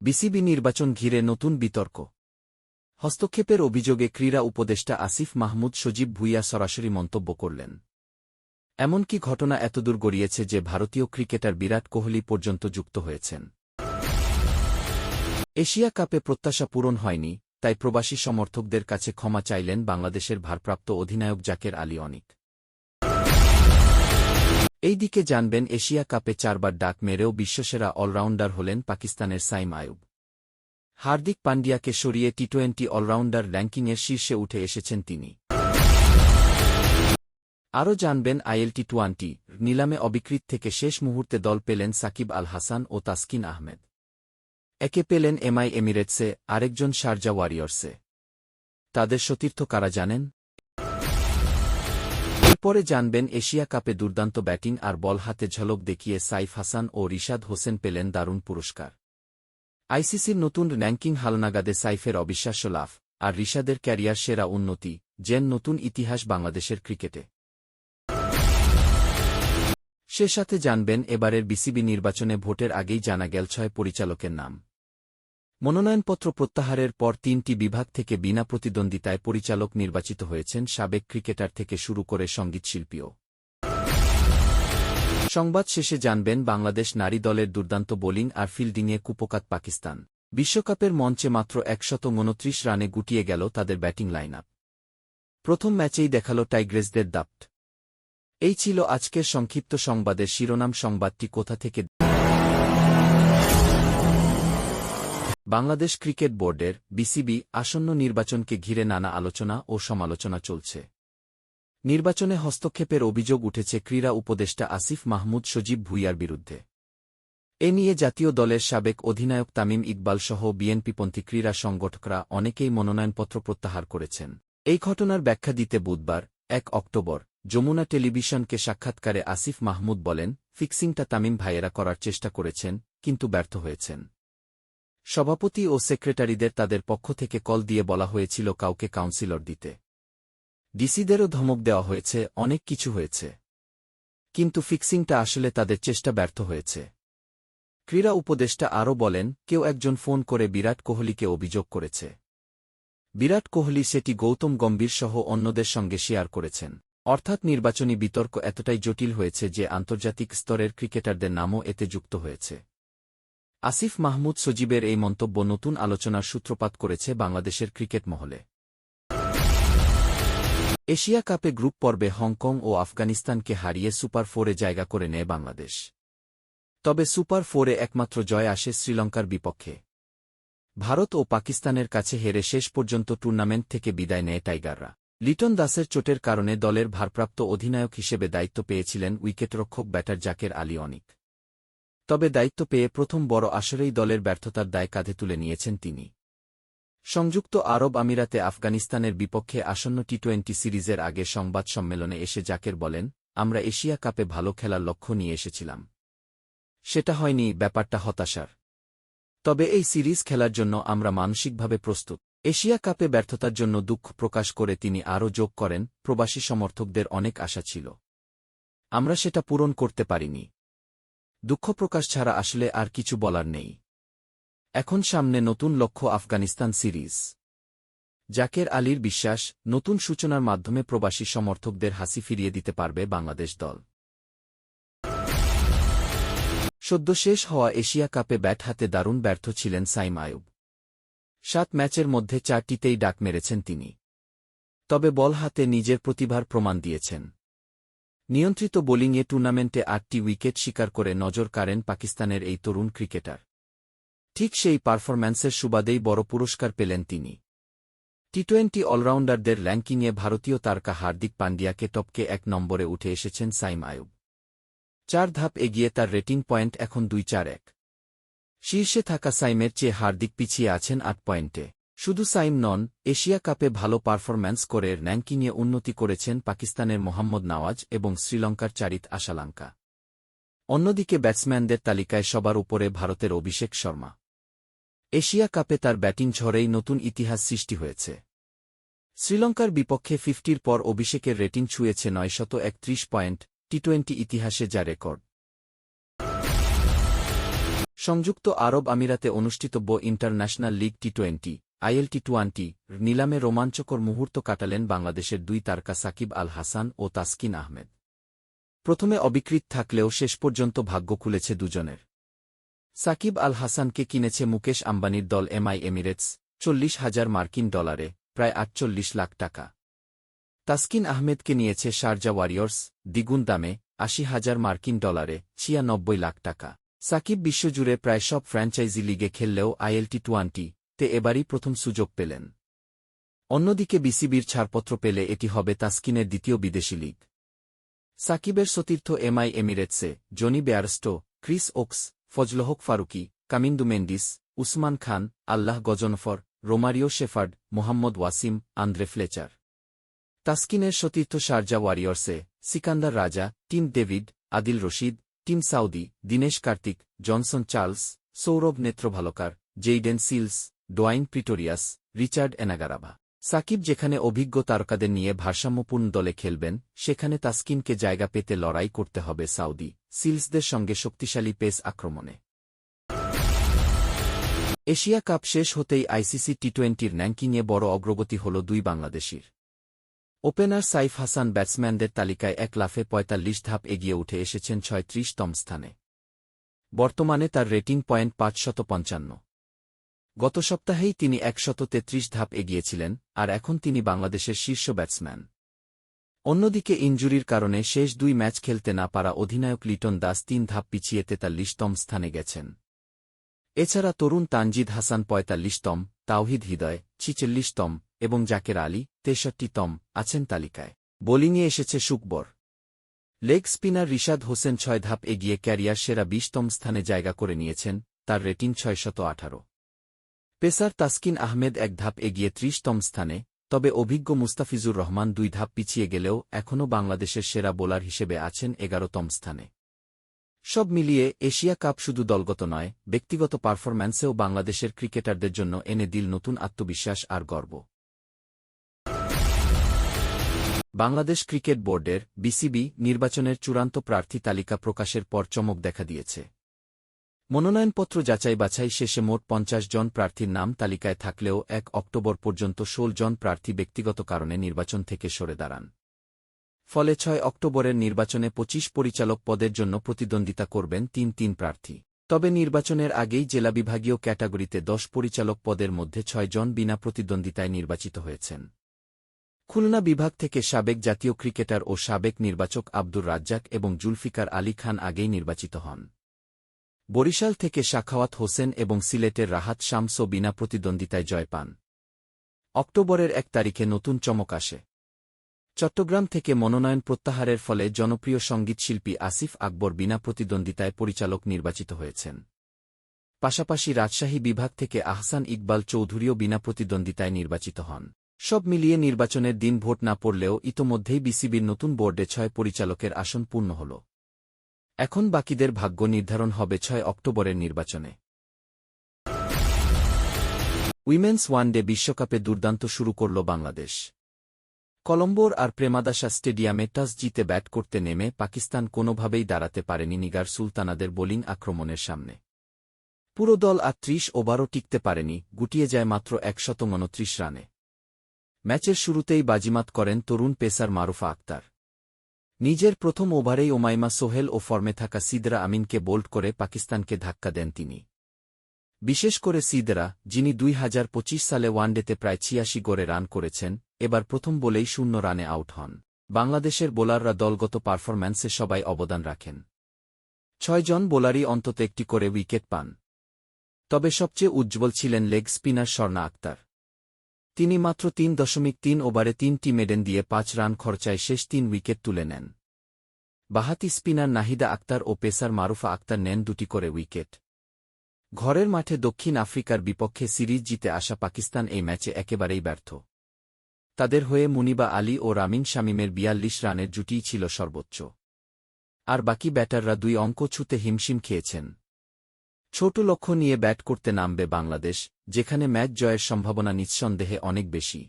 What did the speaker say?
BCB নির্বাচন ঘিরে নতুন বিতর্ক। হস্তক্ষেপের অভিযোগে ক্রীড়া উপদেষ্টা আসিফ মাহমুদ সজীব ভুঁইয়া সরাসরি মন্তব্য করলেন। এমনকি ঘটনা এতদূর গড়িয়েছে যে ভারতীয় ক্রিকেটার বিরাট কোহলি পর্যন্ত যুক্ত হয়েছেন। এশিয়া কাপে প্রত্যাশা পূরণ হয়নি, তাই প্রবাসী সমর্থকদের কাছে ক্ষমা চাইলেন বাংলাদেশের ভারপ্রাপ্ত অধিনায়ক জাকের আলী অনিক। এই দিকে জানবেন এশিয়া কাপে 4 বার ডাক মেরেও বিশ্বসেরা অলরাউন্ডার হলেন পাকিস্তানের সাইম আয়ুব। হার্দিক পান্ডিয়াকে সরিয়ে টি-20 অলরাউন্ডার র্যাঙ্কিংয়ের শীর্ষে উঠে এসেছেন তিনি। আরও জানবেন টি-20 নিলামে অবিক্রিত থেকে শেষ মুহূর্তে দল পেলেন সাকিব আল হাসান ও তাসকিন আহমেদ। একে পেলেন এমআই এমিরেটসে, আরেকজন শারজা ওয়ারিয়র্সে। তাদের সতীর্থ কারা জানেন? এরপরে জানবেন এশিয়া কাপে দুর্দান্ত ব্যাটিং আর বল হাতে ঝলক দেখিয়ে সাইফ হাসান ও রিশাদ হোসেন পেলেন দারুণ পুরস্কার। আইসিসির নতুন র্যাঙ্কিং হালনাগাদে সাইফের অবিশ্বাস্য লাভ, আর রিশাদের ক্যারিয়ার সেরা উন্নতি, যেন নতুন ইতিহাস বাংলাদেশের ক্রিকেটে। সে সাথে জানবেন এবারের বিসিবি নির্বাচনে ভোটের আগেই জানা গেল 6 পরিচালকের নাম। মনোনয়নপত্র প্রত্যাহারের পর 3টি বিভাগ থেকে বিনা প্রতিদ্বন্দ্বিতায় পরিচালক নির্বাচিত হয়েছেন সাবেক ক্রিকেটার থেকে শুরু করে সঙ্গীতশিল্পীও। সংবাদ শেষে জানবেন বাংলাদেশ নারী দলের দুর্দান্ত বোলিং আর ফিল্ডিংয়ে কুপোকাত পাকিস্তান। বিশ্বকাপের মঞ্চে মাত্র 129 রানে গুটিয়ে গেল তাদের ব্যাটিং লাইনআপ। প্রথম ম্যাচেই দেখাল টাইগ্রেসদের দাপট। এই ছিল আজকের সংক্ষিপ্ত সংবাদের শিরোনাম। সংবাদটি কোথা থেকে? বাংলাদেশ ক্রিকেট বোর্ডের বিসিবি আসন্ন নির্বাচনকে ঘিরে নানা আলোচনা ও সমালোচনা চলছে। নির্বাচনে হস্তক্ষেপের অভিযোগ উঠেছে ক্রীড়া উপদেষ্টা আসিফ মাহমুদ সজীব ভুঁইয়ার বিরুদ্ধে। এ নিয়ে জাতীয় দলের সাবেক অধিনায়ক তামিম ইকবাল সহ বিএনপিপন্থী ক্রীড়া সংগঠকরা অনেকেই মনোনয়নপত্র প্রত্যাহার করেছেন। এই ঘটনার ব্যাখ্যা দিতে বুধবার 1 অক্টোবর যমুনা টেলিভিশনকে সাক্ষাৎকারে আসিফ মাহমুদ বলেন, ফিক্সিংটা তামিম ভাইয়েরা করার চেষ্টা করেছেন, কিন্তু ব্যর্থ হয়েছেন। সভাপতি ও সেক্রেটারিদের তাদের পক্ষ থেকে কল দিয়ে বলা হয়েছিল কাউকে কাউন্সিলর দিতে। ডিসিদেরও ধমক দেওয়া হয়েছে, অনেক কিছু হয়েছে, কিন্তু ফিক্সিংটা আসলে তাদের চেষ্টা ব্যর্থ হয়েছে। ক্রীড়া উপদেষ্টা আরও বলেন, কেউ একজন ফোন করে বিরাট কোহলিকে অভিযোগ করেছে। বিরাট কোহলি সেটি গৌতম গম্ভীর সহ অন্যদের সঙ্গে শেয়ার করেছেন। অর্থাৎ নির্বাচনী বিতর্ক এতটাই জটিল হয়েছে যে আন্তর্জাতিক স্তরের ক্রিকেটারদের নামও এতে যুক্ত হয়েছে। আসিফ মাহমুদ সজীবের এই মন্তব্য নতুন আলোচনার সূত্রপাত করেছে বাংলাদেশের ক্রিকেট মহলে। এশিয়া কাপে গ্রুপ পর্বে হংকং ও আফগানিস্তানকে হারিয়ে সুপার 4-এ জায়গা করে নেয় বাংলাদেশ। তবে সুপার 4-এ একমাত্র জয় আসে শ্রীলঙ্কার বিপক্ষে। ভারত ও পাকিস্তানের কাছে হেরে শেষ পর্যন্ত টুর্নামেন্ট থেকে বিদায় নেয় টাইগাররা। লিটন দাসের চোটের কারণে দলের ভারপ্রাপ্ত অধিনায়ক হিসেবে দায়িত্ব পেয়েছিলেন উইকেটরক্ষক ব্যাটার জাকের আলী অনিক। তবে দায়িত্ব পেয়ে প্রথম বড় আসরেই দলের ব্যর্থতার দায় কাঁধে তুলে নিয়েছেন তিনি। সংযুক্ত আরব আমিরাতে আফগানিস্তানের বিপক্ষে আসন্ন টি-20 সিরিজের আগে সংবাদ সম্মেলনে এসে জাকের বলেন, আমরা এশিয়া কাপে ভালো খেলার লক্ষ্য নিয়ে এসেছিলাম। সেটা হয়নি, ব্যাপারটা হতাশার। তবে এই সিরিজ খেলার জন্য আমরা মানসিকভাবে প্রস্তুত। এশিয়া কাপে ব্যর্থতার জন্য দুঃখ প্রকাশ করে তিনি আরও যোগ করেন, প্রবাসী সমর্থকদের অনেক আশা ছিল, আমরা সেটা পূরণ করতে পারিনি। দুঃখ প্রকাশ ছাড়া আসলে আর কিছু বলার নেই। এখন সামনে নতুন লক্ষ্য আফগানিস্তান সিরিজ। জাকের আলীর বিশ্বাস, নতুন সূচনার মাধ্যমে প্রবাসী সমর্থকদের হাসি ফিরিয়ে দিতে পারবে বাংলাদেশ দল। সদ্য শেষ হওয়া এশিয়া কাপে ব্যাট হাতে দারুণ ব্যর্থ ছিলেন সাইম আয়ুব। 7 ম্যাচের মধ্যে 4টিতেই ডাক মেরেছেন তিনি। তবে বল হাতে নিজের প্রতিভার প্রমাণ দিয়েছেন। নিয়ন্ত্রিত বোলিংয়ে টুর্নামেন্টে 8টি উইকেট শিকার করে নজর কাড়েন পাকিস্তানের এই তরুণ ক্রিকেটার। ঠিক সেই পারফরম্যান্সের সুবাদেই বড় পুরস্কার পেলেন তিনি। টি-20 অলরাউন্ডারদের র্যাঙ্কিংয়ে ভারতীয় তারকা হার্দিক পান্ডিয়াকে টপকে 1 নম্বরে উঠে এসেছেন সাইম আয়ুব। 4 ধাপ এগিয়ে তার রেটিং পয়েন্ট এখন 2-4-1। শীর্ষে থাকা সাইমের চেয়ে হার্দিক পিছিয়ে আছেন 8 পয়েন্টে। শুধু সাইম নন, এশিয়া কাপে ভালো পারফরম্যান্স করে র্যাঙ্কিংয়ে উন্নতি করেছেন পাকিস্তানের মোহাম্মদ নওয়াজ এবং শ্রীলঙ্কার চারিত আশালাঙ্কা। অন্যদিকে ব্যাটসম্যানদের তালিকায় সবার উপরে ভারতের অভিষেক শর্মা। এশিয়া কাপে তার ব্যাটিং ঝড়েই নতুন ইতিহাস সৃষ্টি হয়েছে। শ্রীলঙ্কার বিপক্ষে 50-র পর অভিষেকের রেটিং ছুঁয়েছে 931 পয়েন্ট, টি-20 ইতিহাসে যা রেকর্ড। সংযুক্ত আরব আমিরাতে অনুষ্ঠিতব্য ইন্টারন্যাশনাল লিগ টি-20 ILT20 নিলামে রোমাঞ্চকর মুহূর্ত কাটালেন বাংলাদেশের দুই তারকা সাকিব আল হাসান ও তাসকিন আহমেদ। প্রথমে অবিকৃত থাকলেও শেষ পর্যন্ত ভাগ্য খুলেছে দুজনের। সাকিব আল হাসানকে কিনেছে মুকেশ আম্বানির দল এমআই এমিরেটস $40,000 প্রায় 48 লাখ টাকা। তাসকিন আহমেদকে নিয়েছে শারজা ওয়ারিয়র্স দ্বিগুণ দামে $80,000 96 লাখ টাকা। সাকিব বিশ্বজুড়ে প্রায় সব ফ্র্যাঞ্চাইজি লিগে খেললেও ILT20 এবারই প্রথম সুযোগ পেলেন। অন্যদিকে বিসিবির ছাড়পত্র পেলে এটি হবে তাসকিনের দ্বিতীয় বিদেশি লিগ। সাকিবের সতীর্থ এমআই এমিরেটসে Jonny Bairstow, Chris Woakes, Fazalhaq Farooqi, Kamindu Mendis, Usman Khan, Allah Ghazanfar, Romario Shepherd, Mohammad Waseem, Andre Fletcher. তাসকিনের সতীর্থ শারজা ওয়ারিয়র্সে Sikandar Raza, Tim David, Adil Rashid, Tim Southee, Dinesh Karthik, Johnson Charles, Saurabh Netravalkar, Jayden Seales, Dwaine Pretorius, Richard Ngarava. Shakib যেখানে অভিজ্ঞ তারকাদের নিয়ে ভারসাম্যপূর্ণ দলে খেলবেন, সেখানে তাসকিনকে জায়গা পেতে লড়াই করতে হবে সাউদি সিলসদের সঙ্গে শক্তিশালী পেস আক্রমণে। এশিয়া কাপ শেষ হতেই আইসিসি টি-20 র্যাঙ্কিংয়ে বড় অগ্রগতি হল দুই বাংলাদেশির। ওপেনার সাইফ হাসান ব্যাটসম্যানদের তালিকায় 1 লাফে 45 ধাপ এগিয়ে উঠে এসেছেন 36তম স্থানে। বর্তমানে তার রেটিং পয়েন্ট 555। গত সপ্তাহেই তিনি 133 ধাপ এগিয়েছিলেন, আর এখন তিনি বাংলাদেশের শীর্ষ ব্যাটসম্যান। অন্যদিকে ইনজুরির কারণে শেষ 2 ম্যাচ খেলতে না পারা অধিনায়ক লিটন দাস 3 ধাপ পিছিয়ে 43তম স্থানে গেছেন। এছাড়া তরুণ তানজিদ হাসান 45তম, তাওহিদ হৃদয় 46তম এবং জাকের আলী 63তম আছেন তালিকায়। বোলিংয়ে এসেছে সুকবর। লেগ স্পিনার রিশাদ হোসেন 6 ধাপ এগিয়ে ক্যারিয়ার সেরা 20তম স্থানে জায়গা করে নিয়েছেন, তার রেটিং 618। পেসার তাসকিন আহমেদ 1 ধাপ এগিয়ে 30তম স্থানে, তবে অভিজ্ঞ মুস্তাফিজুর রহমান 2 ধাপ পিছিয়ে গেলেও এখনও বাংলাদেশের সেরা বোলার হিসেবে আছেন 11তম স্থানে। সব মিলিয়ে এশিয়া কাপ শুধু দলগত নয়, ব্যক্তিগত পারফরম্যান্সেও বাংলাদেশের ক্রিকেটারদের জন্য এনে দিল নতুন আত্মবিশ্বাস আর গর্ব। বাংলাদেশ ক্রিকেট বোর্ডের বিসিবি নির্বাচনের চূড়ান্ত প্রার্থী তালিকা প্রকাশের পর চমক দেখা দিয়েছে। মনোনয়নপত্র যাচাই-বাছাই শেষে মোট 50 জন প্রার্থীর নাম তালিকায় থাকলেও 1 অক্টোবর পর্যন্ত 16 জন প্রার্থী ব্যক্তিগত কারণে নির্বাচন থেকে সরে দাঁড়ান। ফলে 6 অক্টোবরের নির্বাচনে 25 পরিচালক পদের জন্য প্রতিদ্বন্দ্বিতা করবেন 3 প্রার্থী। তবে নির্বাচনের আগেই জেলা বিভাগীয় ক্যাটাগরিতে 10 পরিচালক পদের মধ্যে 6 জন বিনা প্রতিদ্বন্দ্বিতায় নির্বাচিত হয়েছেন। খুলনা বিভাগ থেকে সাবেক জাতীয় ক্রিকেটার ও সাবেক নির্বাচক আব্দুর রাজ্জাক এবং জুলফিকার আলী খান আগেই নির্বাচিত হন। বরিশাল থেকে সাখাওয়াত হোসেন এবং সিলেটের রাহাত শামসও বিনা প্রতিদ্বন্দ্বিতায় জয় পান। অক্টোবরের 1 তারিখে নতুন চমক আসে। চট্টগ্রাম থেকে মনোনয়ন প্রত্যাহারের ফলে জনপ্রিয় সঙ্গীতশিল্পী আসিফ আকবর বিনা প্রতিদ্বন্দ্বিতায় পরিচালক নির্বাচিত হয়েছেন। পাশাপাশি রাজশাহী বিভাগ থেকে আহসান ইকবাল চৌধুরীও বিনা প্রতিদ্বন্দ্বিতায় নির্বাচিত হন। সব মিলিয়ে নির্বাচনের দিন ভোট না পড়লেও ইতোমধ্যেই বিসিবির নতুন বোর্ডে 6 পরিচালকের আসন পূর্ণ হল। এখন বাকিদের ভাগ্য নির্ধারণ হবে 6 অক্টোবরের নির্বাচনে। উইমেন্স ওয়ানডে বিশ্বকাপে দুর্দান্ত শুরু করল বাংলাদেশ। কলম্বোর আর প্রেমাদাসা স্টেডিয়ামে টস জিতে ব্যাট করতে নেমে পাকিস্তান কোনোভাবেই দাঁড়াতে পারেনি নিগার সুলতানাদের বোলিং আক্রমণের সামনে। পুরো দল আর 30 ওভারও টিকতে পারেনি, গুটিয়ে যায় মাত্র 129 রানে। ম্যাচের শুরুতেই বাজিমাত করেন তরুণ পেসার মারুফা আক্তার। নিজের প্রথম ওভারেই ওমাইমা সোহেল ও ফর্মে থাকা সিদরা আমিনকে বোল্ড করে পাকিস্তানকে ধাক্কা দেন তিনি। বিশেষ করে সিদরা, যিনি 2025 সালে ওয়ানডেতে প্রায় 86 গড়ে রান করেছেন, এবার প্রথম বলেই 0 রানে আউট হন। বাংলাদেশের বোলাররা দলগত পারফরম্যান্সে সবাই অবদান রাখেন। 6 জন বোলারই অন্তত একটি করে উইকেট পান। তবে সবচেয়ে উজ্জ্বল ছিলেন লেগ স্পিনার স্বর্ণা আক্তার। তিনি মাত্র 3.3 ওভারে 3টি মেডেন দিয়ে 5 রান খরচায় শেষ 3 উইকেট তুলে নেন। বাহাতি স্পিনার নাহিদা আক্তার ও পেসার মারুফা আক্তার নেন 2টি করে উইকেট। ঘরের মাঠে দক্ষিণ আফ্রিকার বিপক্ষে সিরিজ জিতে আসা পাকিস্তান এই ম্যাচে একেবারেই ব্যর্থ। তাদের হয়ে মুনিবা আলী ও রামিন শামীমের 42 রানের জুটিই ছিল সর্বোচ্চ। আর বাকি ব্যাটাররা 2 অঙ্ক ছুঁতে হিমশিম খেয়েছেন। ছোট লক্ষ্য নিয়ে ব্যাট করতে নামবে বাংলাদেশ, যেখানে ম্যাচ জয়ের সম্ভাবনা নিঃসন্দেহে অনেক বেশি।